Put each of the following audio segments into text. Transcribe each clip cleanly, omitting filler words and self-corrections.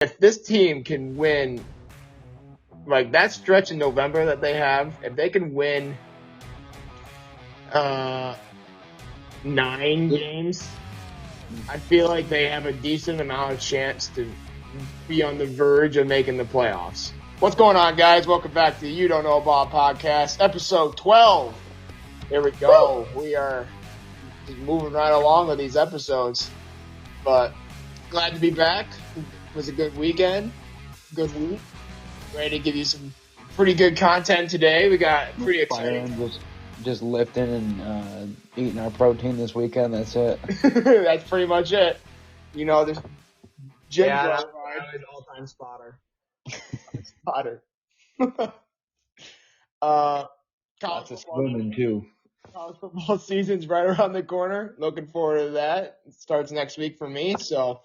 if this team can win, like that stretch in November that they have, if they can win 9 games, I feel like they have a decent amount of chance to be on the verge of making the playoffs. What's going on, guys? Welcome back to You Don't Know Ball Podcast, episode 12. Here we go. We are just moving right along with these episodes, but glad to be back. It was a good weekend, good week. Ready to give you some pretty good content today. We got pretty exciting. Just lifting and eating our protein this weekend. That's it. That's pretty much it. You know, there's gym that was all-time spotter. Spotter. Lots of swimming too. College football season's right around the corner. Looking forward to that. It starts next week for me, so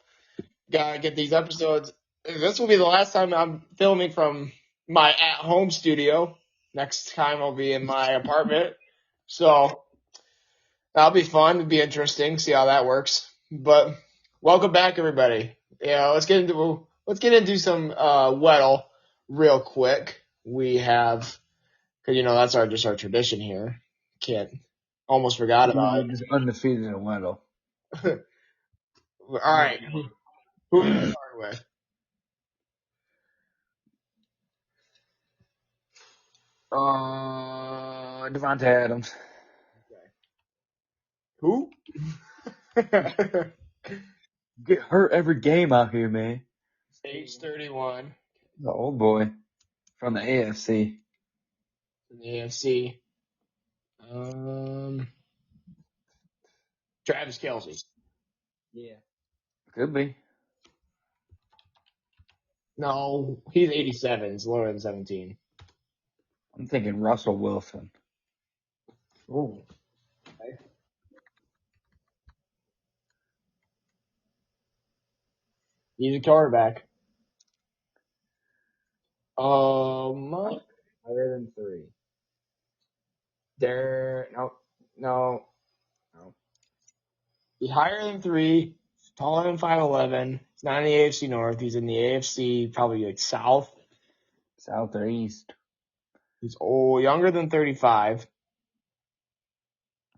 gotta get these episodes. This will be the last time I'm filming from my at-home studio. Next time I'll be in my apartment. So that'll be fun. It'll be interesting. See how that works. But welcome back, everybody. Yeah, let's get into some Weddle real quick. We have, cause that's our tradition here. Almost forgot about it. Just undefeated in Weddle. All right, who do we start with? Devontae Adams. Who? Get hurt every game out here, man. Age 31. The old boy from the AFC. In the AFC. Travis Kelce. Yeah. Could be. No, he's 87. It's lower than 17. I'm thinking Russell Wilson. Ooh. Okay. He's a quarterback. Higher than 3. No. He's higher than 3. Taller than 5'11". He's not in the AFC North. He's in the AFC, probably like South. South or East. He's younger than 35.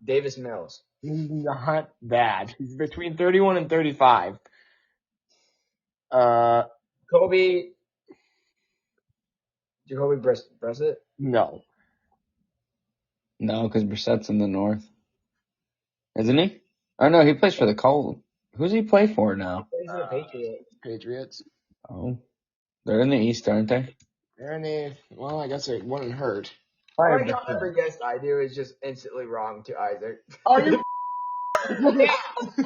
Davis Mills. He's not bad. He's between 31 and 35. Jacoby Brissett? No. No, because Brissett's in the North. Isn't he? Oh, no, he plays for the Colts. Who's he play for now? He's a Patriot. Patriots. Oh. They're in the East, aren't they? They're in the, well, I guess it wouldn't hurt. Every guess I do is just instantly wrong to Isaac. Are you?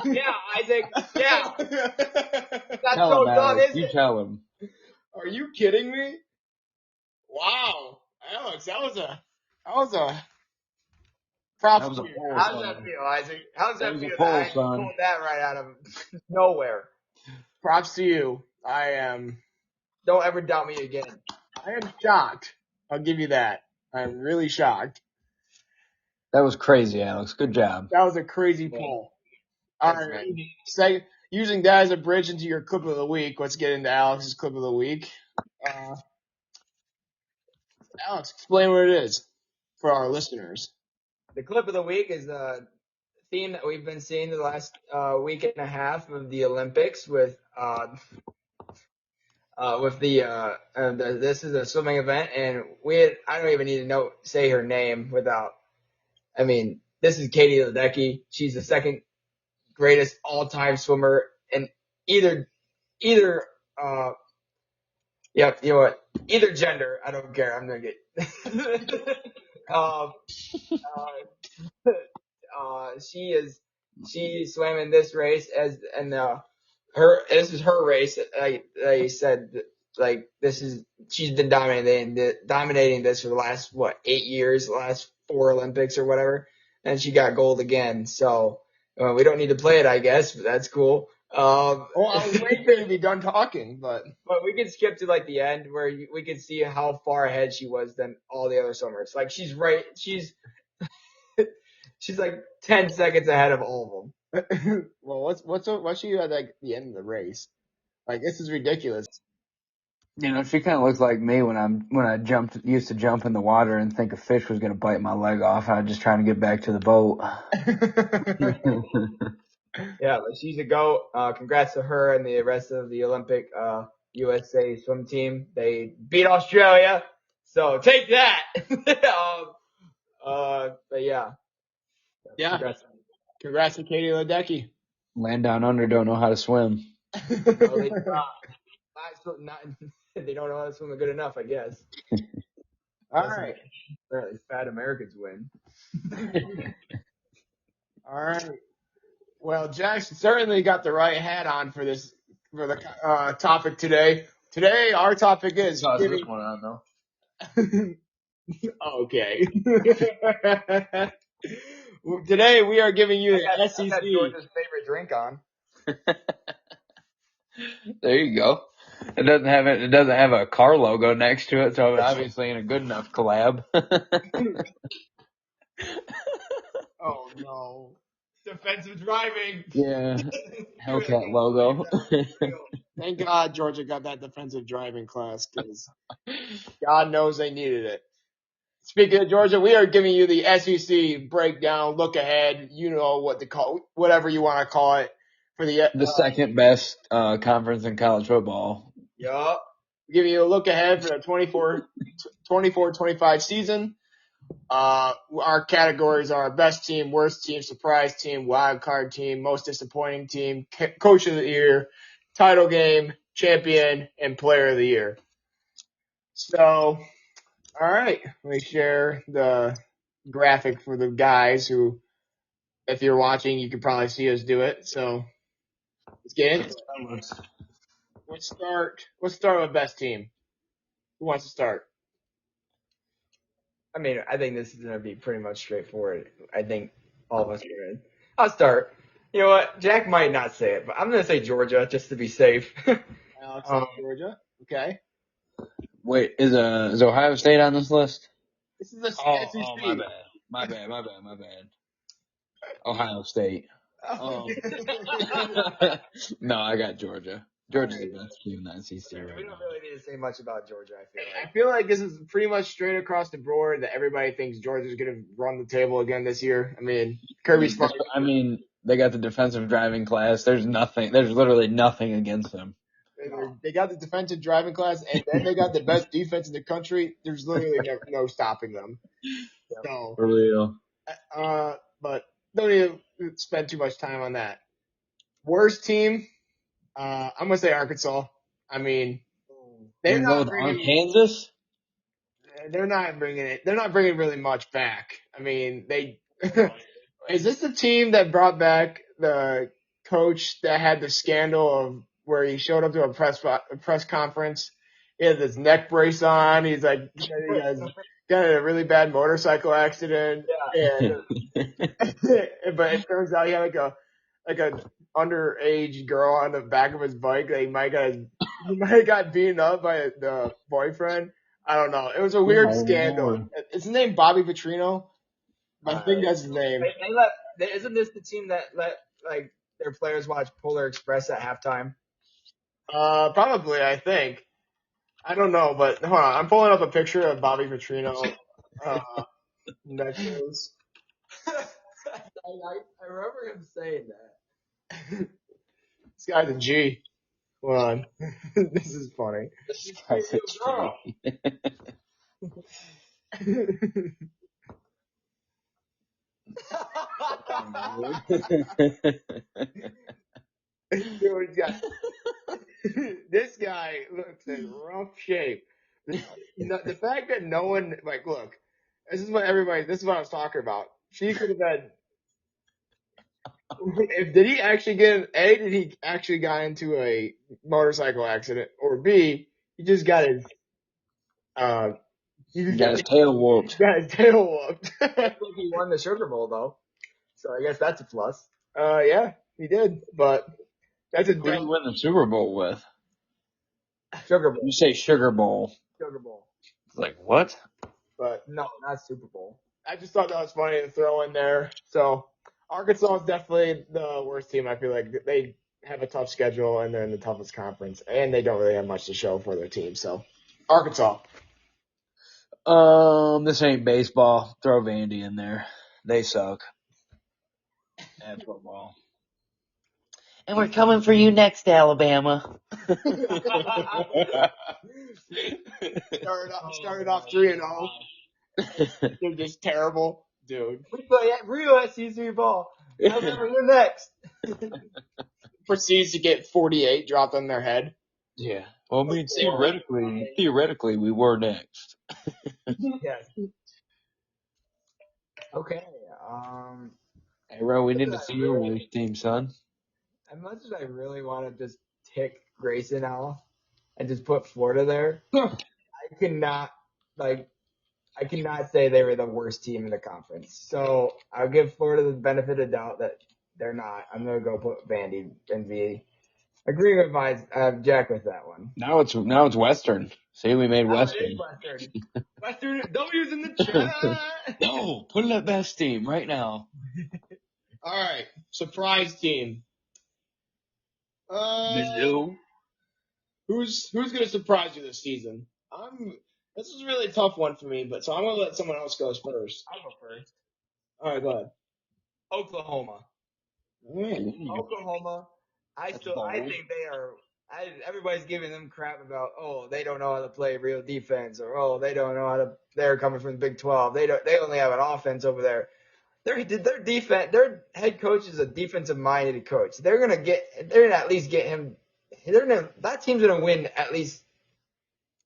Yeah, Isaac. Yeah. That's Tell so him, dumb, Alex. isn't You it? tell him. Are you kidding me? Wow, Alex, that was a props. That was a to you. poll, How does son. that feel, Isaac? How does That that was a feel? poll, I son. pulled that right out of nowhere. Props to you. I am Don't ever doubt me again. shocked. I'll give you that. I'm really shocked. That was crazy, Alex. Good job. That was a crazy poll. All Thanks, right. man. So, using that as a bridge into your clip of the week, let's get into Alex's clip of the week. Alex, explain what it is for our listeners. The clip of the week is the theme that we've been seeing the last week and a half of the Olympics with this is a swimming event, and I don't even need to say her name without. I mean, this is Katie Ledecky. She's the second greatest all-time swimmer in either you know what, either gender. I don't care. I'm gonna get she swam in this race this is her race. I said like she's been dominating this for the last 8 years, the last 4 Olympics or whatever, and she got gold again. So we don't need to play it, I guess, but that's cool. Well, I was waiting for you to be done talking, but we can skip to like the end where we can see how far ahead she was than all the other swimmers. Like she's like 10 seconds ahead of all of them. well, what's she at like the end of the race? Like, this is ridiculous. You know, she kind of looks like me when I used to jump in the water and think a fish was gonna bite my leg off. I was just trying to get back to the boat. Yeah, but she's a GOAT. Congrats to her and the rest of the Olympic USA swim team. They beat Australia, so take that. But yeah, Yeah. Congrats to Katie Ledecky. Land down under don't know how to swim. No, they don't know how to swim good enough, I guess. All right. Apparently, fat Americans win. All right. Well, Jackson certainly got the right hat on for the topic today. Today, our topic is this one on though. Okay. Today we are giving you the SEC. I got Georgia's favorite drink on. There you go. It doesn't have a car logo next to it, so it obviously ain't a good enough collab. Oh no. Defensive driving. Yeah. Hellcat logo. Thank God Georgia got that defensive driving class, because God knows they needed it. Speaking of Georgia, we are giving you the SEC breakdown, look ahead, you know what to call, whatever you want to call it, for the second best conference in college football. Yup. Giving you a look ahead for the 24-25 season. Our categories are best team, worst team, surprise team, wild card team, most disappointing team, coach of the year, title game, champion, and player of the year. So, all right, let me share the graphic for the guys who, if you're watching, you can probably see us do it. So, let's get into it. Let's start with best team. Who wants to start? I mean, I think this is going to be pretty much straightforward. I think all of us are in. I'll start. You know what? Jack might not say it, but I'm going to say Georgia just to be safe. Alex, Georgia. Okay. Wait, is Ohio State on this list? This is the SEC. Oh, my bad. Ohio State. No, I got Georgia. Georgia's the best team in the SEC right We now. don't really need to say much about Georgia, I feel like. I feel like this is pretty much straight across the board that everybody thinks Georgia's going to run the table again this year. I mean, Kirby Smart. I mean, they got the defensive driving class. There's literally nothing against them. They got the defensive driving class, and then they got the best defense in the country. There's literally no stopping them. So, for real. But don't need to spend too much time on that. Worst team, I'm gonna say Arkansas. I mean, they're not bringing Kansas. They're not bringing really much back. I mean, is this the team that brought back the coach that had the scandal of where he showed up to a press conference? He had this neck brace on. He's like, he got in a really bad motorcycle accident. Yeah. But it turns out he had like a underage girl on the back of his bike that he might have got beaten up by the boyfriend. I don't know. It was a weird scandal. Lord. Is his name Bobby Petrino? I think that's his name. Isn't this the team that let like their players watch Polar Express at halftime? Probably, I think. I don't know, but hold on. I'm pulling up a picture of Bobby Petrino. Next news. I remember him saying that. This guy's a G. Hold on. This is funny. This guy's a Dude, this guy looks in rough shape. The fact that no one, like, look, this is what I was talking about. She could have been, did he actually did he actually got into a motorcycle accident? Or B, he just got his, he got his tail whooped. He won the Sugar Bowl though, so I guess that's a plus. Yeah, he did, but that's a Who did he win the Super Bowl with? Sugar Bowl. You say Sugar Bowl. Sugar Bowl. It's like, what? But no, not Super Bowl. I just thought that was funny to throw in there. So Arkansas is definitely the worst team. I feel like have a tough schedule, and they're in the toughest conference, and they don't really have much to show for their team. So, Arkansas. This ain't baseball. Throw Vandy in there. They suck at football. And we're coming for you next, Alabama. Started off 3-0. They're just terrible, dude. We play real SEC ball. Alabama, you're next. Proceeds to get 48 dropped on their head. Yeah. Well, I mean, theoretically, we were next. Yes. Okay. Hey, Ro, we need to see your wife's team, son. As much as I really want to just tick Grayson off and just put Florida there, I cannot say they were the worst team in the conference. So I'll give Florida the benefit of doubt that they're not. I'm gonna go put Vandy and be agreeing with Jack with that one. Now it's Western. See, we made Western. Western W's in the chat. No, put in that best team right now. All right, surprise team. Mizzou. Who's gonna surprise you this season? This is really a tough one for me, but so I'm gonna let someone else go first. I'll go first. All right, go ahead. Oklahoma. All right. Oklahoma. I think they are. Everybody's giving them crap about, they don't know how to play real defense, or they don't know how to. They're coming from the Big 12. They only have an offense over there. Their defense. Their head coach is a defensive minded coach. They're gonna at least get him. That team's gonna win at least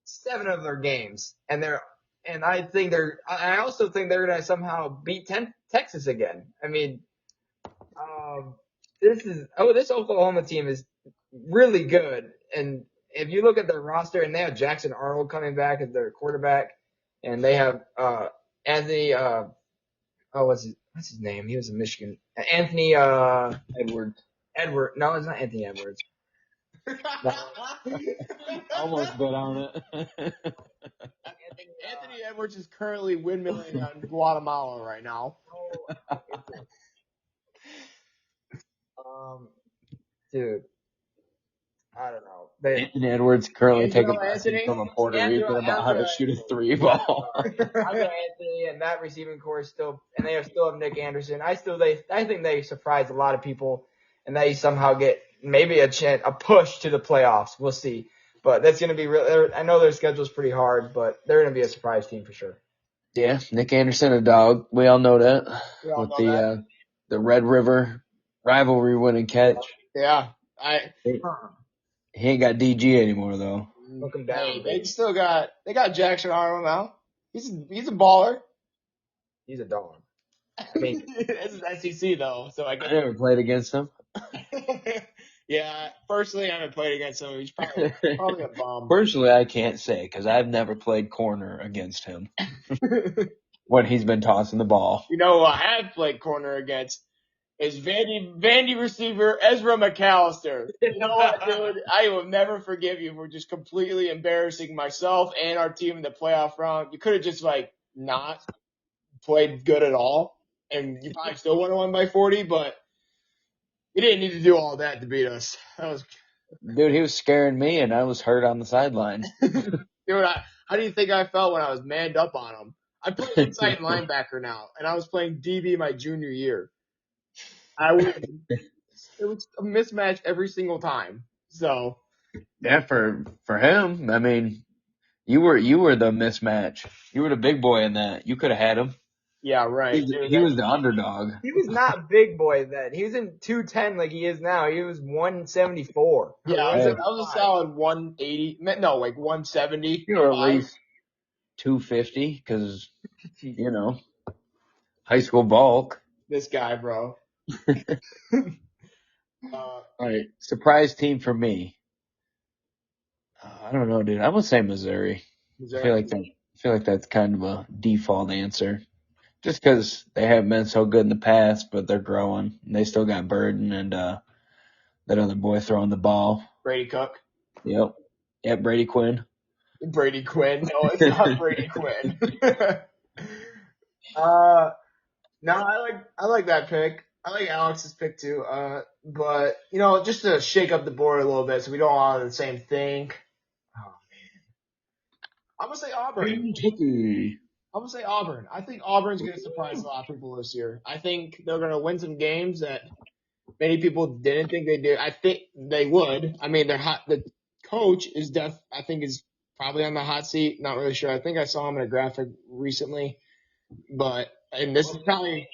7 of their games, and I also think they're gonna somehow beat Texas again. I mean, this Oklahoma team is really good, and if you look at their roster, and they have Jackson Arnold coming back as their quarterback, and they have Anthony. What's his name? He was in Michigan. Anthony Edwards. No, it's not Anthony Edwards. Almost bet on it. Anthony Edwards is currently windmilling on Guatemala right now. Dude, I don't know. Anthony Edwards currently taking Angelo lessons Anthony? from a Puerto Rican about how to shoot a 3-ball. I got Anthony, and that receiving core is still, and they still have Nick Anderson. I think they surprised a lot of people, and they somehow get maybe a push to the playoffs. We'll see. But that's going to be real. I know their schedule's pretty hard, but they're going to be a surprise team for sure. Yeah, Nick Anderson, a dog. We all know that. With the Red River rivalry winning catch. Yeah. He ain't got DG anymore though. Look him down. They got Jackson Arnold now. He's a baller. He's a dog. I mean, this is SEC though, so I never played against him. Yeah, personally, I haven't played against him. He's probably a bum. Personally, I can't say because I've never played corner against him when he's been tossing the ball. You know who I have played corner against is Vandy receiver Ezra McAllister. You know what, dude? I will never forgive you for just completely embarrassing myself and our team in the playoff round. You could have just not played good at all, and you probably still would have won by 40, but you didn't need to do all that to beat us. Dude, he was scaring me, and I was hurt on the sideline. Dude, how do you think I felt when I was manned up on him? I play inside linebacker now, and I was playing DB my junior year. It was a mismatch every single time. So yeah, for him, I mean, you were the mismatch. You were the big boy in that. You could have had him. Yeah, right. He was the underdog. He was not big boy then. He was in 210 like he is now. He was 174. Yeah, I was a solid 180. No, 170. You were at least 250 because, high school bulk. This guy, bro. All right, surprise team for me. I don't know, dude. I'm gonna say Missouri. I feel like that's kind of a default answer. Just because they haven't been so good in the past, but they're growing. And they still got Burden and that other boy throwing the ball. Brady Cook. Yep, Brady Quinn. Brady Quinn. No, it's not Brady Quinn. No, I like that pick. I like Alex's pick too. But just to shake up the board a little bit, so we don't all have the same thing. Oh man, I'm gonna say Auburn. Kentucky. I'm gonna say Auburn. I think Auburn's gonna surprise a lot of people this year. I think they're gonna win some games that many people didn't think they did. I think they would. I mean, they're hot. The coach is I think is probably on the hot seat. Not really sure. I think I saw him in a graphic recently, and this is probably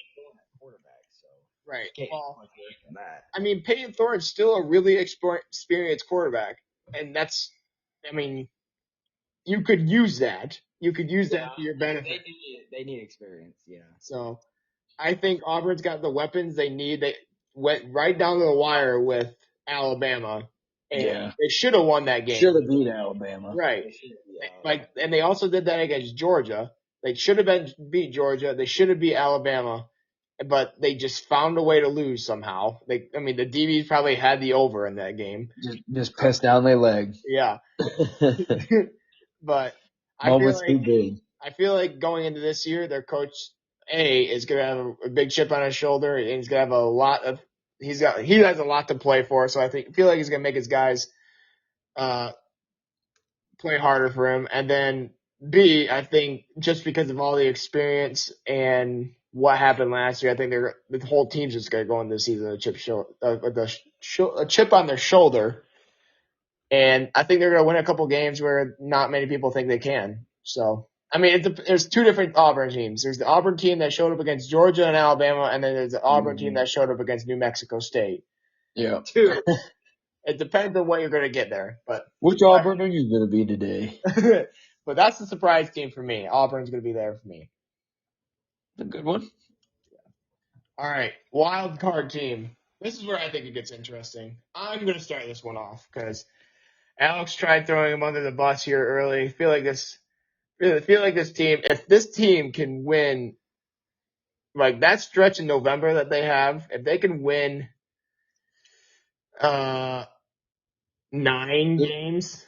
quarterback, so right. can't Well, much worse than that. I mean, Peyton Thorne's still a really experienced quarterback, and I mean, you could use that. You could use that for your benefit. They need experience, So, I think Auburn's got the weapons they need. They went right down to the wire with Alabama, and they should have won that game. Should have beat Alabama. Right. And they also did that against Georgia. They should have beat Georgia. They should have beat Alabama, but they just found a way to lose somehow. The DBs probably had the over in that game. Just pissed down their leg. Yeah. But I feel like going into this year, their coach is going to have a big chip on his shoulder, and he's going to have he has a lot to play for. So I feel like he's going to make his guys play harder for him. And then B, I think just because of all the experience and what happened last year, I think the whole team's just going to go into the season with a chip on their shoulder. And I think they're going to win a couple games where not many people think they can. So, I mean, there's two different Auburn teams. There's the Auburn team that showed up against Georgia and Alabama, and then there's the Auburn team that showed up against New Mexico State. Yeah. Two. It depends on what you're going to get there. But which Auburn are you going to be today? But that's the surprise team for me. Auburn's going to be there for me. A good one. All right, wild card team. This is where I think it gets interesting. I'm going to start this one off because Alex tried throwing him under the bus here early. I feel like this team, if this team can win, like that stretch in November that they have, if they can win 9 games,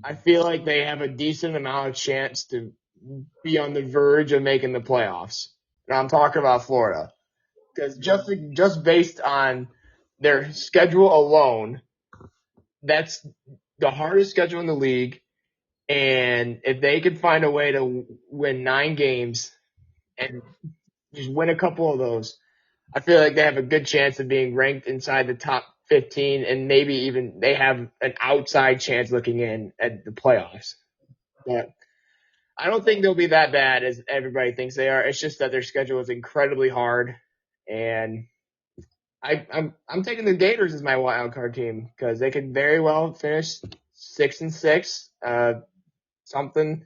I feel like they have a decent amount of chance to be on the verge of making the playoffs. And I'm talking about Florida. Because just based on their schedule alone, that's the hardest schedule in the league. And if they could find a way to win 9 games and just win a couple of those, I feel like they have a good chance of being ranked inside the top 15, and maybe even they have an outside chance looking in at the playoffs. But I don't think they'll be that bad as everybody thinks they are. It's just that their schedule is incredibly hard, and I'm taking the Gators as my wild card team because they could very well finish 6-6, something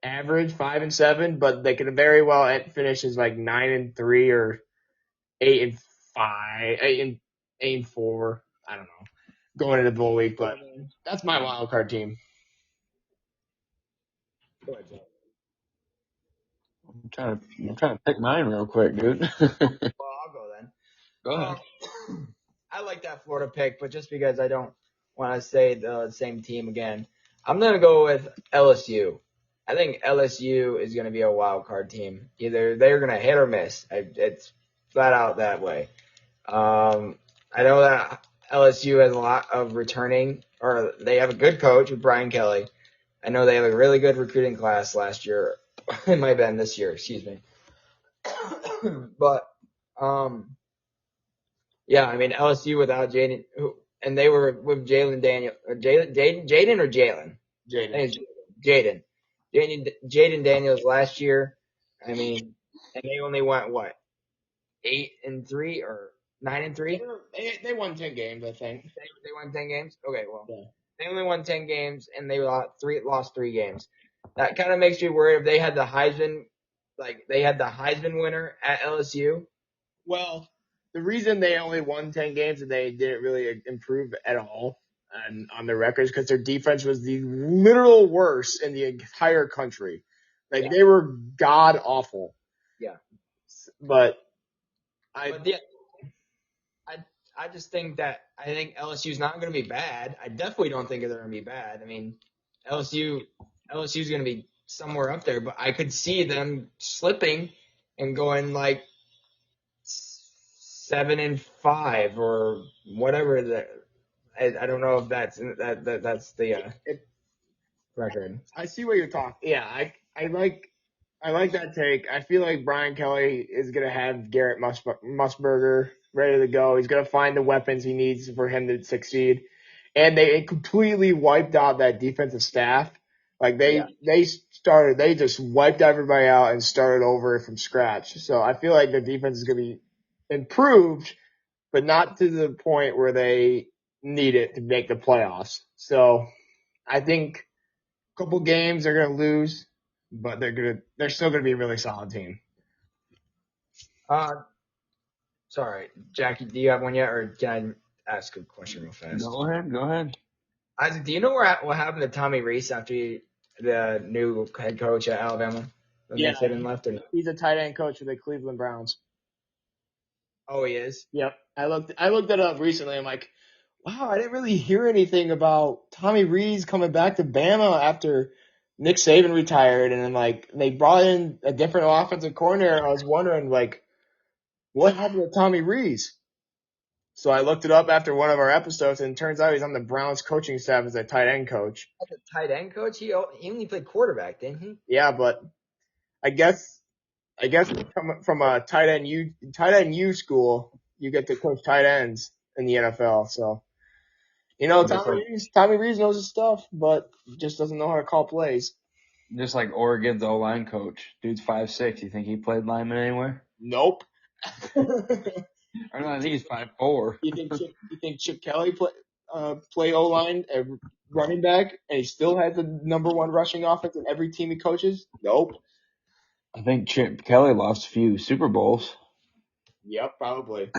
average 5-7, but they could very well finish as like 9-3 or 8-5, 8-4. I don't know, going into the bowl week, but that's my wild card team. Go ahead, Joe. I'm trying to pick mine real quick, dude. Well, I'll go then. Go ahead. I like that Florida pick, but just because I don't want to say the same team again, I'm going to go with LSU. I think LSU is going to be a wild card team. Either they're going to hit or miss. It's flat out that way. I know that LSU has a lot of returning, or they have a good coach with Brian Kelly. I know they have a really good recruiting class last year. It might have been this year, excuse me. But, yeah, I mean, LSU without Jaden, and they were with Jaden Daniels. Jaden Daniels last year. I mean, and they only went, 8-3 or 9-3? They won 10 games, I think. They won 10 games? Okay, well. Yeah. They only won 10 games, and they lost 3 games. That kind of makes me worried if they had the Heisman winner at LSU. Well, the reason they only won 10 games and they didn't really improve at all on their records because their defense was the literal worst in the entire country. They were god awful. Yeah. But I just think that I think LSU is not going to be bad. I definitely don't think they're going to be bad. I mean, LSU is going to be somewhere up there, but I could see them slipping and going like 7-5 or whatever. I don't know if that's the record. I see what you're talking. Yeah, I like that take. I feel like Brian Kelly is gonna have Garrett Musburger ready to go. He's gonna find the weapons he needs for him to succeed. And they completely wiped out that defensive staff. Like they just wiped everybody out and started over from scratch. So I feel like the defense is gonna be improved, but not to the point where they need it to make the playoffs. So I think a couple games they're gonna lose, but they're still gonna be a really solid team. Sorry, Jackie, do you have one yet, or can I ask a question real fast? Go ahead. Isaac, do you know what happened to Tommy Reese after the new head coach at Alabama? Yeah, left. He's a tight end coach for the Cleveland Browns. Oh, he is? Yep. I looked it up recently. I'm like, wow, I didn't really hear anything about Tommy Reese coming back to Bama after Nick Saban retired, and then like they brought in a different offensive coordinator. I was wondering like, what happened to Tommy Reese? So I looked it up after one of our episodes, and it turns out he's on the Browns coaching staff as a tight end coach. As a tight end coach, he only played quarterback, didn't he? Yeah, but I guess from a tight end U school, you get to coach tight ends in the NFL. So Tommy Reese knows his stuff, but just doesn't know how to call plays. Just like Oregon's O-line coach. Dude's 5'6". You think he played lineman anywhere? Nope. I think he's 5'4". You think Chip Kelly play O-line at running back, and he still has the number one rushing offense in every team he coaches? Nope. I think Chip Kelly lost a few Super Bowls. Yep, probably.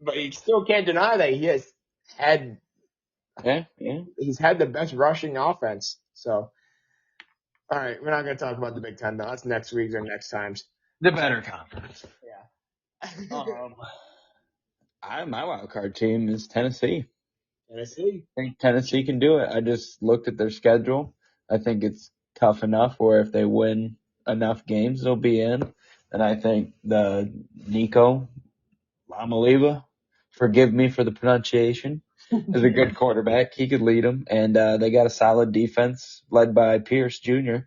But he still can't deny that he has had he's had the best rushing offense. So, all right, we're not going to talk about the Big Ten, though. That's next week's or next time's. The better conference. Yeah. My wild card team is Tennessee. Tennessee. I think Tennessee can do it. I just looked at their schedule. I think it's tough enough where if they win enough games, they'll be in. And I think the Nico Lamaliva, forgive me for the pronunciation, is a good quarterback. He could lead them. And they got a solid defense led by Pierce Jr.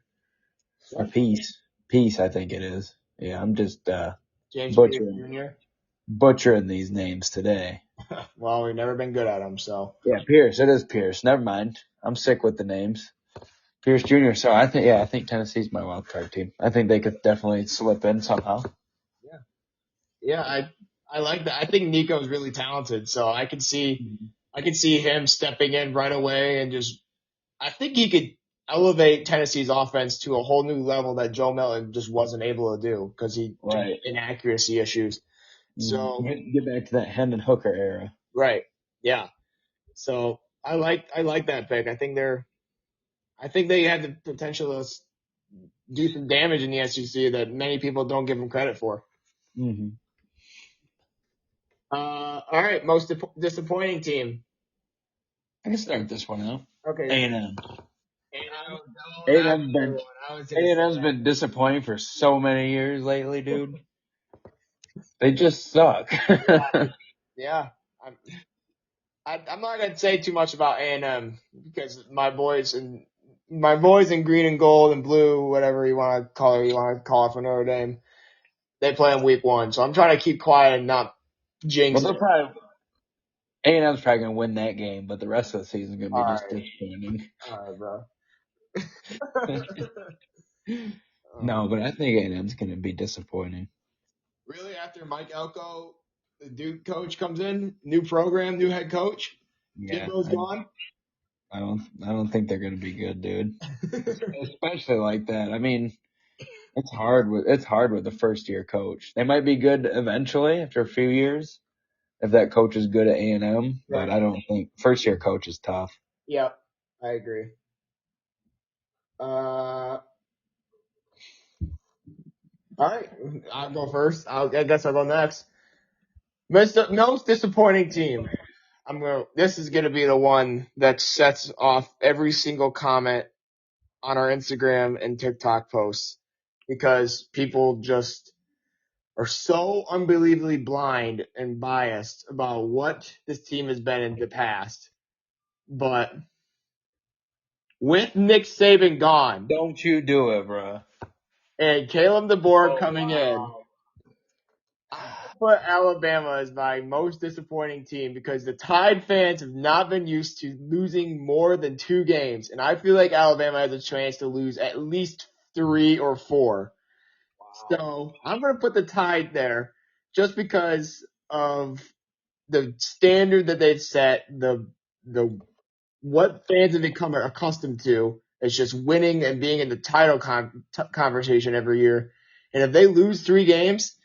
Or Peace, I think it is. Yeah, I'm just James butchering these names today. Well, we've never been good at them, so. Yeah, Pierce. It is Pierce. Never mind. I'm sick with the names. Pierce Jr. So I think Tennessee's my wild card team. I think they could definitely slip in somehow. Yeah, I like that. I think Nico's really talented, so I could see him stepping in right away and I think he could elevate Tennessee's offense to a whole new level that Joe Milton just wasn't able to do because he had inaccuracy issues. So get back to that Hendon Hooker era. Right. Yeah. So I like that pick. I think they have the potential to do some damage in the SEC that many people don't give them credit for. Mm-hmm. All right. Most disappointing team. I can start this one out. Okay. A&M. A&M's been disappointing for so many years lately, dude. They just suck. Yeah. I'm not gonna say too much about A&M because my boys in green and gold and blue, whatever you want to call it for Notre Dame, they play in week 1. So I'm trying to keep quiet and not jinx it. A&M's probably gonna win that game, but the rest of the season is gonna be disappointing. All right, bro. No, but I think A&M's gonna be disappointing. Really, after Mike Elko, the Duke coach, comes in, new program, new head coach, Jimbo's gone. I don't think they're gonna be good, dude. Especially like that. I mean, it's hard with the first year coach. They might be good eventually after a few years if that coach is good at A&M, but I don't think first year coach is tough. Yep, I agree. All right, I'll go first. I guess I'll go next. Most disappointing team. This is gonna be the one that sets off every single comment on our Instagram and TikTok posts because people just are so unbelievably blind and biased about what this team has been in the past. But with Nick Saban gone, Don't you do it, bro. and Caleb DeBoer coming in, I put Alabama as my most disappointing team because the Tide fans have not been used to losing more than 2 games. And I feel like Alabama has a chance to lose at least 3 or 4. So I'm going to put the Tide there just because of the standard that they've set, the what fans have become accustomed to. It's just winning and being in the title conversation every year. And if they lose 3 games,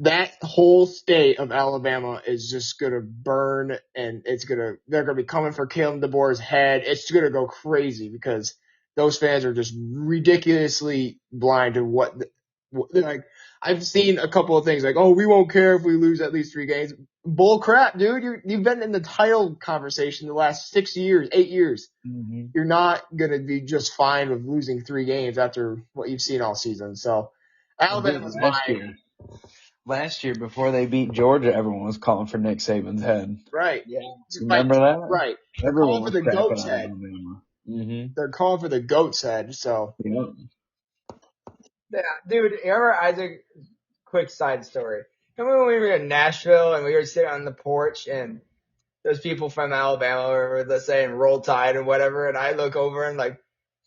that whole state of Alabama is just gonna burn, and they're gonna be coming for Caleb DeBoer's head. It's gonna go crazy because those fans are just ridiculously blind to what they're like. I've seen a couple of things like, oh, we won't care if we lose at least 3 games. Bull crap, dude. You've been in the title conversation the last 6 years, 8 years. Mm-hmm. You're not gonna be just fine with losing 3 games after what you've seen all season. So Alabama's Last year, before they beat Georgia, everyone was calling for Nick Saban's head. Right. Yeah. Remember that? Right. Everyone for was the crapping goat's on head. Alabama. Mm-hmm. They're calling for the goat's head. So Yep. Yeah, dude, remember Isaac? Quick side story. Remember when we were in Nashville and we were sitting on the porch and those people from Alabama were, let's say, in Roll Tide and whatever, and I look over and like,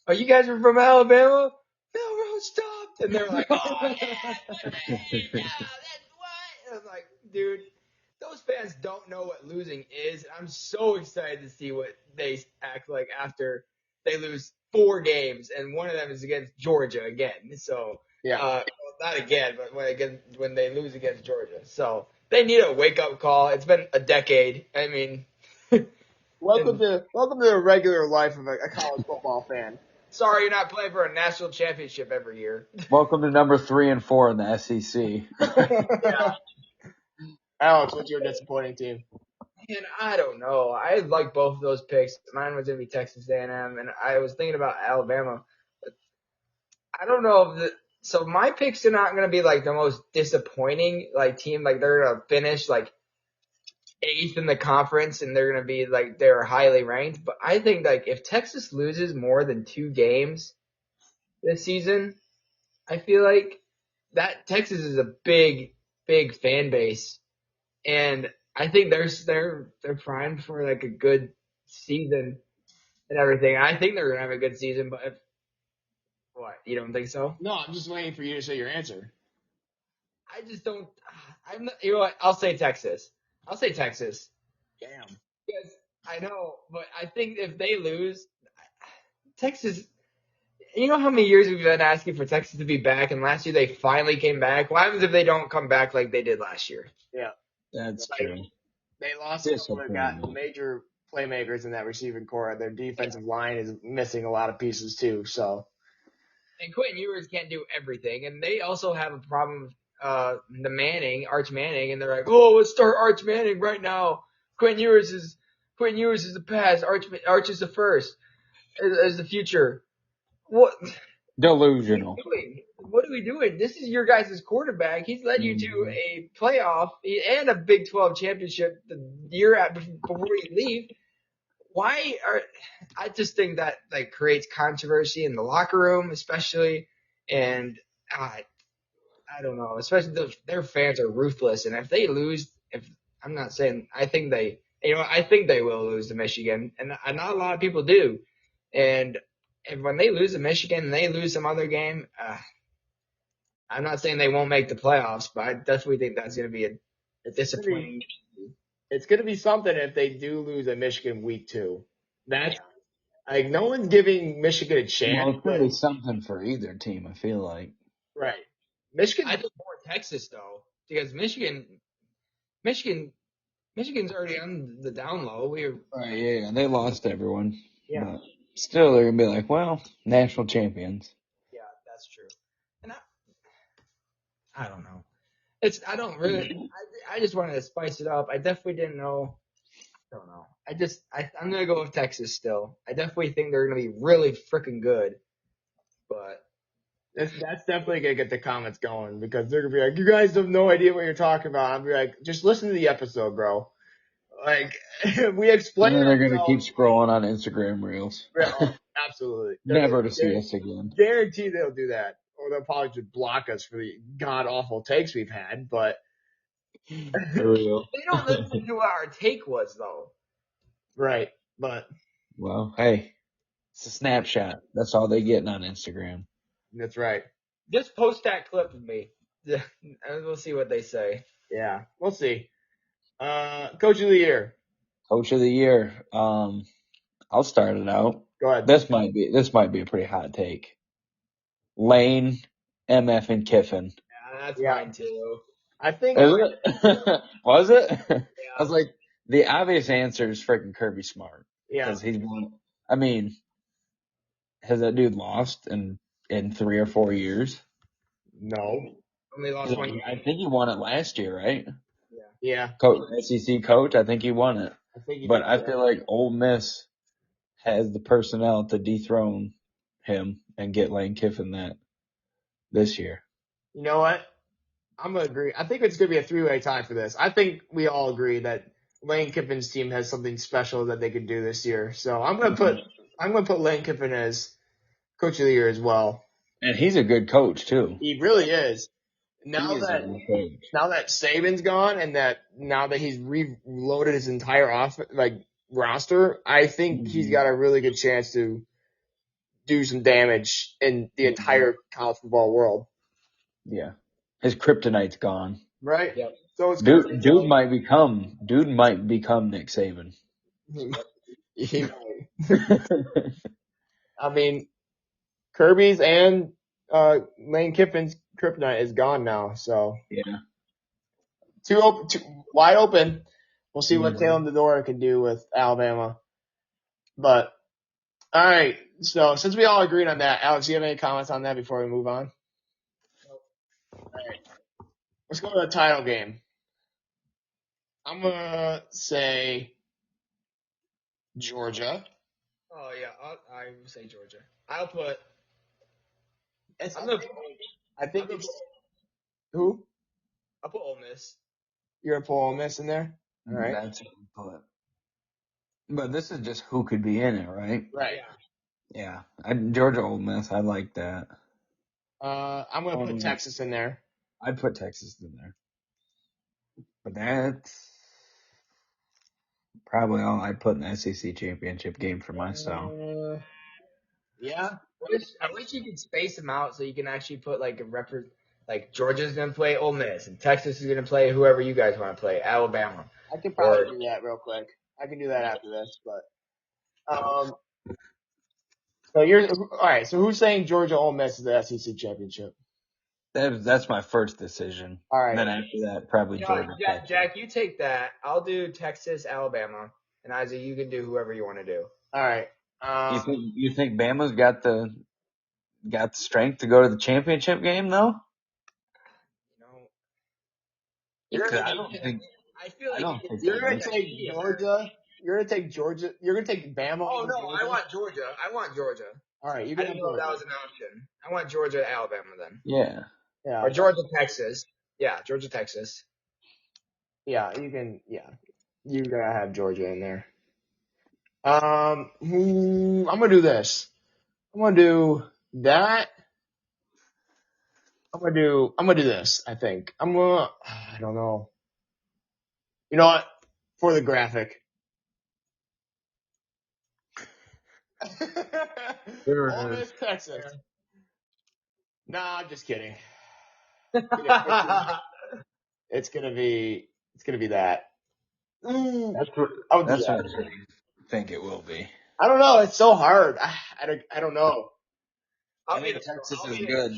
oh, you guys are from Alabama? No, bro, stopped. And they're like, oh, yeah, that's what. And I'm like, dude, those fans don't know what losing is. I'm so excited to see what they act like after they lose 4 games, and one of them is against Georgia again. So, yeah. not again, but when they lose against Georgia. So they need a wake up call. It's been a decade. I mean, Welcome to the regular life of a college football fan. Sorry, you're not playing for a national championship every year. Welcome to number 3 and 4 in the SEC. Yeah. Alex, what's your disappointing team? And I don't know. I like both of those picks. Mine was gonna be Texas A&M, and I was thinking about Alabama. But I don't know if so my picks are not gonna be like the most disappointing like team. Like they're gonna finish like 8th in the conference, and they're gonna be like they're highly ranked. But I think like if Texas loses more than 2 games this season, I feel like that Texas is a big fan base, and I think they're primed for like a good season and everything. I think they're gonna have a good season, but what, you don't think so? No, I'm just waiting for you to say your answer. I just don't. I'm not. You know what? I'll say Texas. Damn. Because I know, but I think if they lose, Texas. You know how many years we've been asking for Texas to be back, and last year they finally came back? What happens if they don't come back like they did last year? Yeah. That's true. They lost a couple that got major playmakers in that receiving core. Their defensive line is missing a lot of pieces too. So. And Quentin Ewers can't do everything, and they also have a problem with Arch Manning, and they're like, oh, let's start Arch Manning right now. Quentin Ewers is the past. Arch is the first. Is the future. What? Delusional. What are we doing? This is your guys' quarterback. He's led you to a playoff and a Big 12 championship the year before you leave. I just think that like creates controversy in the locker room, especially, and I don't know, especially their fans are ruthless, and if they lose, I think they will lose to Michigan, and not a lot of people do, and when they lose to Michigan and they lose some other game, I'm not saying they won't make the playoffs, but I definitely think that's going to be a disappointing. It's going to be something if they do lose at Michigan week 2. That's like no one's giving Michigan a chance. Well, it's going to be something for either team, I feel like. Right. Michigan. I think more Texas though, because Michigan's already on the down low. Right, yeah, they lost everyone. Yeah. But still, they're going to be like, well, national champions. Yeah, that's true. And I don't know. I just wanted to spice it up. I definitely didn't know. I don't know. I'm going to go with Texas still. I definitely think they're going to be really freaking good. But That's definitely gonna get the comments going because they're gonna be like, "You guys have no idea what you're talking about." I'll be like, "Just listen to the episode, bro." Like we explain And then they're going to keep ourselves. scrolling on Instagram Reels. Oh, absolutely. Never to see us again. Guarantee they'll do that, or they'll probably just block us for the god awful takes we've had. But For real. They don't listen to what our take was though. right, but Well, hey, it's a snapshot. That's all they getting on Instagram. that's right. Just post that clip of me, and we'll see what they say. Yeah, we'll see. Coach of the year. Coach of the year. I'll start it out. Go ahead. This might be a pretty hot take. Lane, MF, and Kiffin. Yeah, that's Yeah. mine too. I think. Is it? Was it? Yeah. I was like, the obvious answer is freaking Kirby Smart. Yeah. Because he's won. I mean, has that dude lost in 3 or 4 years? No. Only lost one. I think he won it last year, right? Yeah. SEC coach, I think he won it. I think. But I feel like Ole Miss has the personnel to dethrone him and get Lane Kiffin that this year. You know what? I'm gonna agree. I think it's gonna be a three-way tie for this. I think we all agree that Lane Kiffin's team has something special that they could do this year. So I'm gonna put Lane Kiffin as coach of the year as well. And he's a good coach too. He really is. Now He is a good coach. that Saban's gone and now that he's reloaded his entire roster, I think he's got a really good chance to do some damage in the entire college football world. Yeah. His kryptonite's gone. Right? Yep. So it's Dude might become Nick Saban. He might. I mean, Kirby's and Lane Kiffin's kryptonite is gone now, so Yeah. two wide open. We'll see what Taylor Dedora can do with Alabama. But all right, so since we all agreed on that, Alex, do you have any comments on that before we move on? All right, let's go to the title game. I'm gonna say Georgia. Oh yeah, I will say Georgia. I'll put. I think it's who? I'll put Ole Miss. You're gonna put Ole Miss in there. All right. That's what we put. But this is just who could be in it, right? Right. Yeah. Georgia Ole Miss, I like that. I'm gonna put Texas in there. I'd put Texas in there. But that's probably all I'd put in the SEC championship game for myself. Yeah. I wish you could space them out so you can actually put like like Georgia's gonna play Ole Miss and Texas is gonna play whoever you guys want to play, Alabama. I can probably do that real quick. I can do that after this, but so you're all right. So who's saying Georgia Ole Miss is the SEC championship? That's my first decision. All right. And then after that, probably Georgia. Jack, you take that. I'll do Texas, Alabama, and Isaac, you can do whoever you want to do. All right. You think Bama's got the strength to go to the championship game though? I feel like you're gonna take Georgia. You're gonna take Georgia. You're gonna take Bama. Oh no, I want Georgia. All right, you can. I didn't know that was an option. I want Georgia, Alabama then. Yeah. Yeah. Or Georgia, Texas. Yeah, Georgia, Texas. Yeah, you can. Yeah, you gotta have Georgia in there. I'm gonna do this. I'm gonna do that. I'm gonna do this. I think I don't know. You know what? For the graphic. Ole Miss, Texas. Nah, I'm just kidding. It's gonna be that. That's what I think it will be. I don't know. It's so hard. I don't know. I think Texas is good.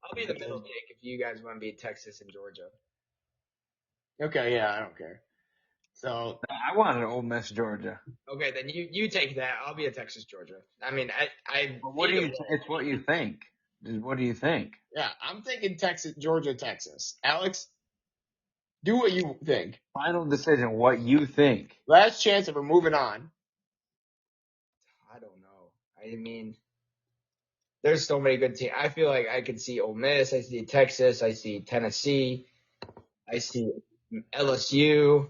I'll be the middle take if you guys want to be Texas and Georgia. Okay, yeah, I don't care. So I wanted Ole Miss, Georgia. Okay, then you take that. I'll be a Texas, Georgia. I mean, It's what you think. What do you think? Yeah, I'm thinking Texas, Georgia, Texas. Alex, do what you think. Final decision. What you think? Last chance if we're moving on. I don't know. I mean, there's so many good teams. I feel like I could see Ole Miss, I see Texas, I see Tennessee, I see LSU,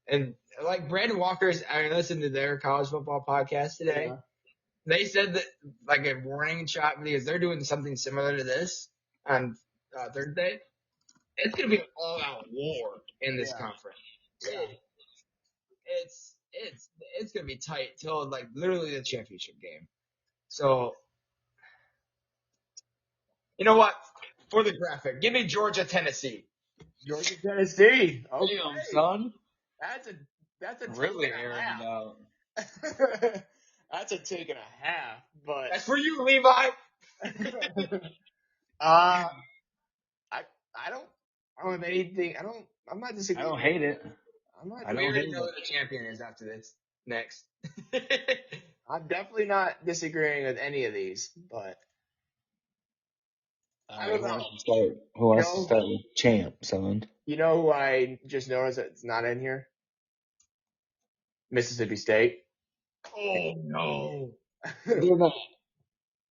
and like Brandon Walker's. I listened to their college football podcast today. Yeah. They said that like a warning shot because they're doing something similar to this on Thursday. It's gonna be an all-out war in this conference. Yeah. It's gonna be tight till like literally the championship game. So, you know what? For the graphic, give me Georgia, Tennessee. Georgia, Tennessee. Okay. Damn, son. That's a Really take and a airing half. it out. That's a take and a half. But That's for you, Levi. I don't have anything. I'm not I disagreeing. don't hate it. I I We don't already hate know it. who the champion is after this. Next. I'm definitely not disagreeing with any of these, but I don't know. Who wants to start with champ, son? You know who I just noticed that's not in here? Mississippi State. Oh no. They're not.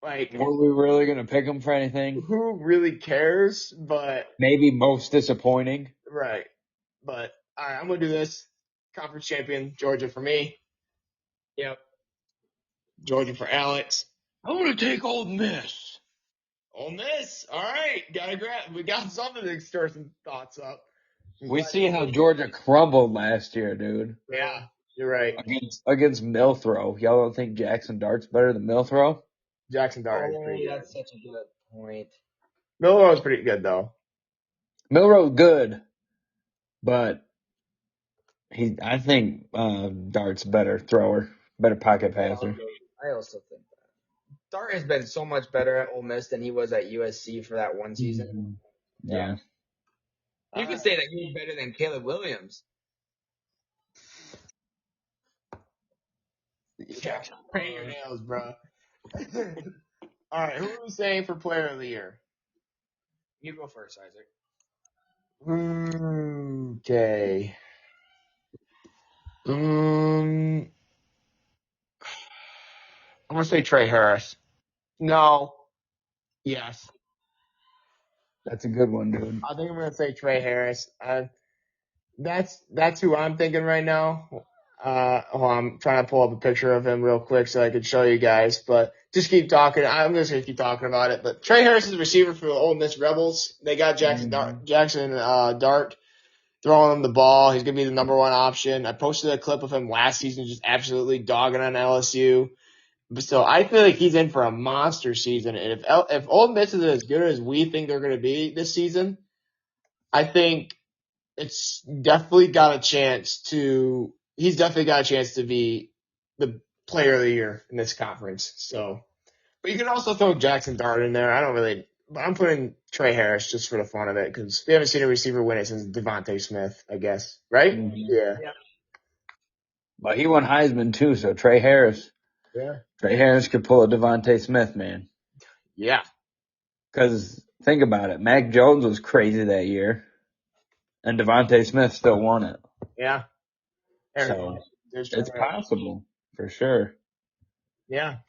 Like, Were we really going to pick them for anything? who really cares? But Maybe most disappointing. right. But all right, I'm gonna do this. Conference champion, Georgia for me. Yep. Georgia for Alex. I want to take Ole Miss. Ole Miss. All right, we got something to stir some thoughts up. We see how Georgia crumbled last year, dude. Yeah, you're right. Against Milthrow. Y'all don't think Jackson Dart's better than Milthrow? Jackson Dart is Oh, pretty good. that's such a good point. Milroe's pretty good though. Milrow's good, but I think Dart's better thrower, better pocket passer. I also think that. Dart has been so much better at Ole Miss than he was at USC for that one season. Yeah. You can say that he's better than Caleb Williams. Yeah, paint your nails, bro. All right, who are we saying for Player of the Year? You go first, Isaac. Okay. I'm gonna say Trey Harris. No. Yes. That's a good one, dude. I think I'm gonna say Trey Harris. That's who I'm thinking right now. I'm trying to pull up a picture of him real quick so I could show you guys, but just keep talking. I'm just gonna keep talking about it. But Trey Harris is a receiver for the Ole Miss Rebels. They got Jackson Dart throwing him the ball. He's gonna be the number one option. I posted a clip of him last season, just absolutely dogging on LSU. So I feel like he's in for a monster season. And if Ole Miss is as good as we think they're gonna be this season, I think it's definitely got a chance to. He's definitely got a chance to be the Player of the Year in this conference. So, but you can also throw Jackson Dart in there. But I'm putting Trey Harris just for the fun of it because we haven't seen a receiver win it since Devontae Smith, I guess. Right? Mhm. Yeah. But he won Heisman too, so Trey Harris could pull a Devontae Smith, man. Yeah. Because think about it, Mac Jones was crazy that year, and Devontae Smith still won it. Yeah. So it's possible for sure. Yeah.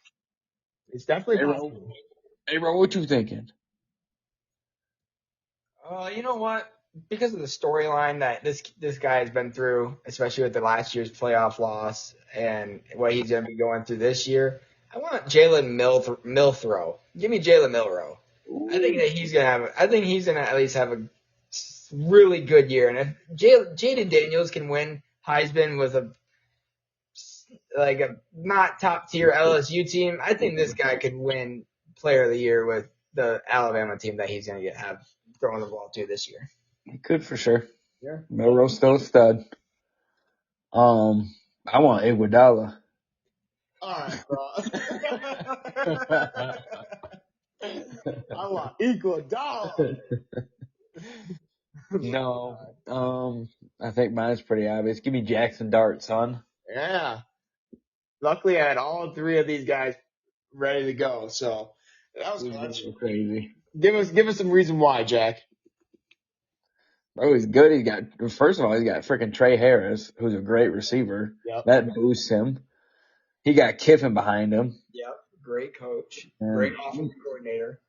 It's definitely possible. Hey, bro, what you thinking? You know what? Because of the storyline that this guy has been through, especially with the last year's playoff loss and what he's going to be going through this year, I want Jalen Milthrow. Give me Jalen Milroe. I think that he's gonna at least have a really good year. And if Jaden Daniels can win Heisman with a not top tier LSU team, I think this guy could win Player of the Year with the Alabama team that he's gonna have throwing the ball to this year. He could for sure. Yeah. Milroe's still a stud. I want Iguodala. All right, bro. I want Iguodala. No. I think mine's pretty obvious. Give me Jackson Dart, son. Yeah. Luckily, I had all three of these guys ready to go, so that was clutch. Crazy. Give us some reason why, Jack. Bro, he's good. He's got freaking Trey Harris, who's a great receiver. Yep. That boosts him. He got Kiffin behind him. Yep. Great coach. Yeah. Great offensive coordinator.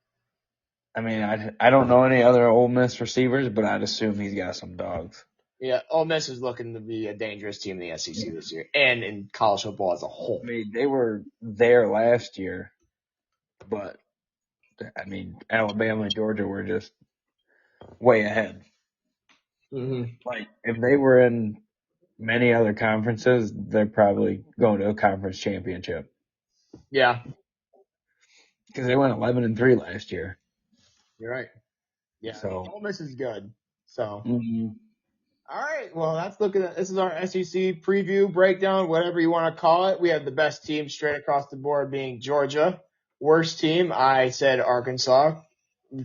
I mean, I don't know any other Ole Miss receivers, but I'd assume he's got some dogs. Yeah, Ole Miss is looking to be a dangerous team in the SEC this year and in college football as a whole. I mean, they were there last year, but I mean, Alabama and Georgia were just way ahead. Mm-hmm. Like, if they were in many other conferences, they're probably going to a conference championship Yeah, because they went 11-3 last year. you're right. Yeah, So, Ole Miss is good. So, mhm. all right. Well, this is our SEC preview breakdown, whatever you want to call it. We have the best team straight across the board being Georgia. Worst team, I said Arkansas,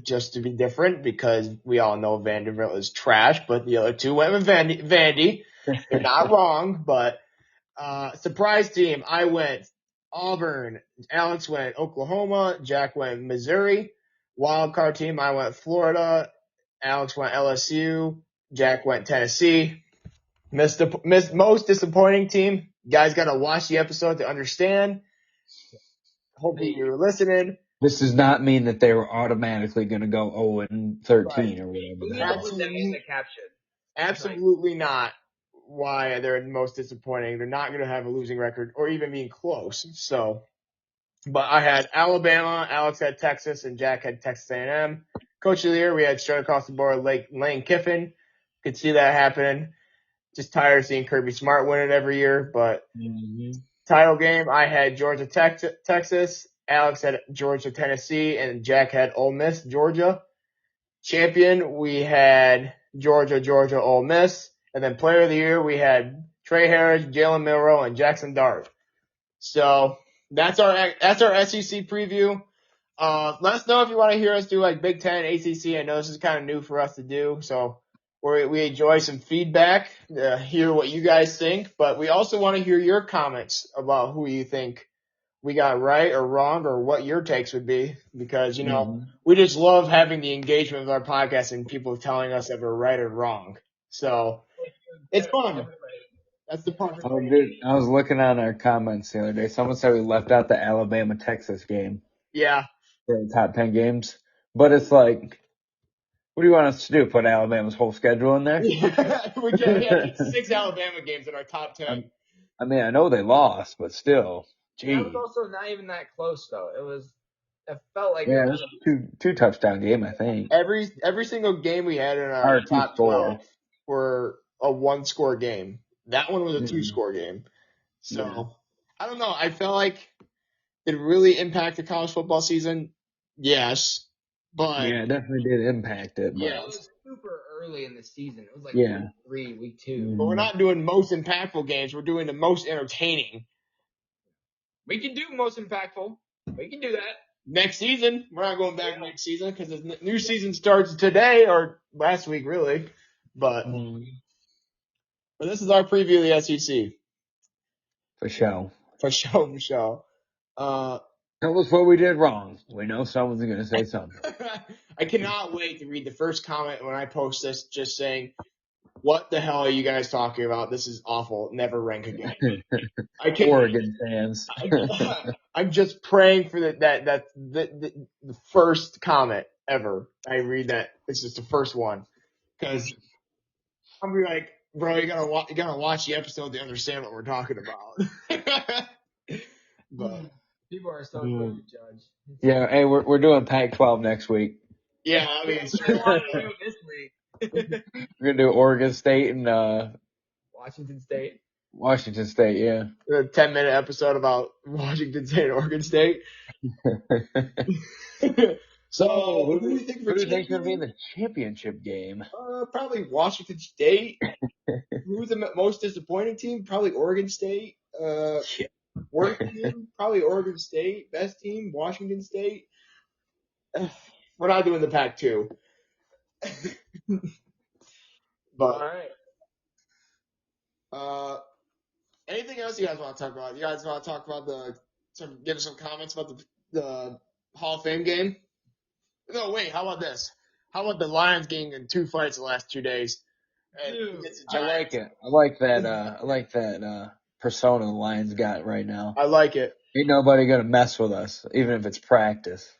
just to be different because we all know Vanderbilt is trash, but the other two went with Vandy. They're not wrong, but surprise team, I went Auburn, Alex went Oklahoma, Jack went Missouri. Wild card team, I went Florida, Alex went LSU, Jack went Tennessee. Most disappointing team. You guys got to watch the episode to understand. Hopefully you're listening. This does not mean that they were automatically going to go 0-13 Right. or whatever. We the need to hell. put them in the caption. Absolutely not why they're most disappointing. They're not going to have a losing record or even being close. So, but I had Alabama, Alex had Texas, and Jack had Texas A&M. Coach of the year, we had straight across the board Lane Kiffin. Could see that happening. Just tired of seeing Kirby Smart win it every year. But title game, I had Georgia Texas. Alex had Georgia Tennessee, and Jack had Ole Miss Georgia. Champion, we had Georgia Ole Miss. And then player of the year, we had Trey Harris, Jalen Milroe, and Jackson Dart. So that's our SEC preview. Let us know if you want to hear us do like Big Ten, ACC. I know this is kind of new for us to do, so we enjoy some feedback, hear what you guys think, but we also want to hear your comments about who you think we got right or wrong or what your takes would be, because, you know, we just love having the engagement with our podcast and people telling us if we're right or wrong. So it's fun. That's the part. Oh, dude, I was looking on our comments the other day. Someone said we left out the Alabama-Texas game Yeah. for the top 10 games. But it's like, what do you want us to do? Put Alabama's whole schedule in there? Yeah, we can't have 6 Alabama games in our top 10. I mean, I know they lost, but still. Geez. That was also not even that close, though. It felt like it was a two touchdown game, I think. Every single game we had in our top 12 were a 1-score game. That one was a 2-score game. So, I don't know. I felt like it really impacted college football season. Yes. But yeah, it definitely did impact it. But. Yeah, it was super early in the season. It was like week 2. But we're not doing most impactful games. We're doing the most entertaining. We can do most impactful. We can do that. Next season. We're not going back next season because the new season starts today or last week, really. But this is our preview of the SEC. For sure. Tell us what we did wrong. We know someone's going to say something. I cannot wait to read the first comment when I post this just saying, what the hell are you guys talking about? This is awful. Never rank again. Oregon fans. I'm just praying for the first comment ever. I read that. It's just the first one. Because I'm be like, bro, you gotta watch the episode to understand what we're talking about. But people are so quick to judge. Yeah, hey, we're doing Pac-12 next week. Yeah, I mean, this week. We're gonna do Oregon State and Washington State. Washington State, yeah. A 10-minute episode about Washington State and Oregon State. So, who do you think is going to be in the championship game? Probably Washington State. Who's the most disappointing team? Probably Oregon State. Worst team? Probably Oregon State. Best team? Washington State. We're not doing the Pac-2. But, all right. Anything else you guys want to talk about? You guys want to talk about give some comments about the Hall of Fame game? No, wait. How about this? How about the Lions getting in 2 fights the last 2 days? I like it. I like that persona the Lions got right now. I like it. Ain't nobody gonna mess with us, even if it's practice.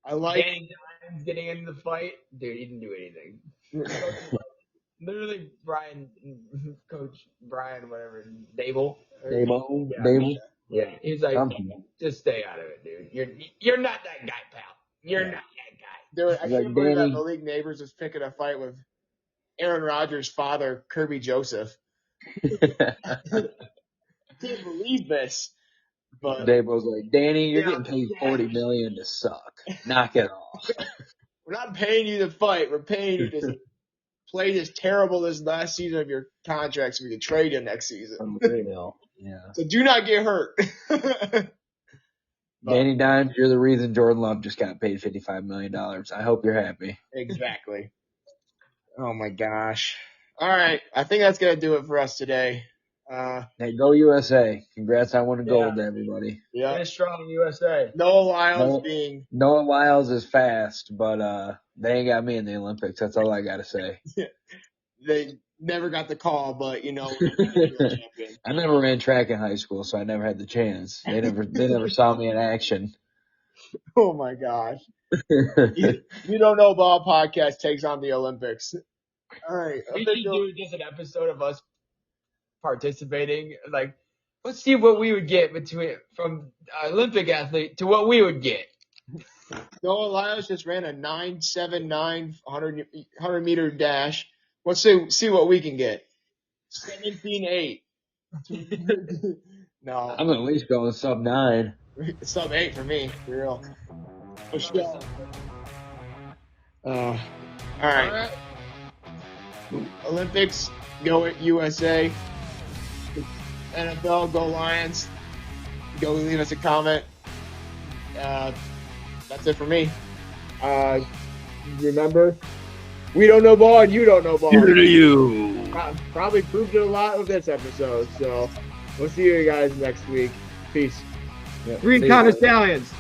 I like Danny Dimes getting in the fight. Dude, he didn't do anything. Literally, Coach Brian, whatever, Dable. Dable. Yeah, he's like, Something. just stay out of it, dude. You're not that guy, pal. You're not that guy. Dude, I He's like, can't believe that Danny. Malik Neighbors is picking a fight with Aaron Rodgers' father, Kirby Joseph. I can't believe this. But Dable's like, Danny, you're getting paid $40 million to suck. Knock it off. we're not paying you to fight. We're paying you to play this last season of your contract so we can trade you next season. Unreal. Yeah. So do not get hurt. Danny Dimes, you're the reason Jordan Love just got paid $55 million. I hope you're happy. Exactly. Oh my gosh. All right. I think that's going to do it for us today. Hey, go USA. Congrats on winning gold to everybody. Yeah. Finish strong, USA. Noah Lyles Noah Lyles is fast, but they ain't got me in the Olympics. That's all I got to say. They never got the call, but you know. I never ran track in high school, so I never had the chance. They never saw me in action. Oh my gosh. You Don't Know Ball podcast takes on the Olympics. All right. We should do just an episode of us participating. Like, let's see what we would get from Olympic athlete to what we would get. Noah Lyles just ran a 9.79 100 meter dash. Let's see what we can get. 17.8. No. I'm at least going sub-9. Sub-8 for me, for real. All right. Olympics, go at USA. NFL, go Lions. Go leave us a comment. That's it for me. Remember, we don't know ball and you don't know ball. Here to you. Probably proved it a lot with this episode. So we'll see you guys next week. Peace. Yep. Green Con Stallions.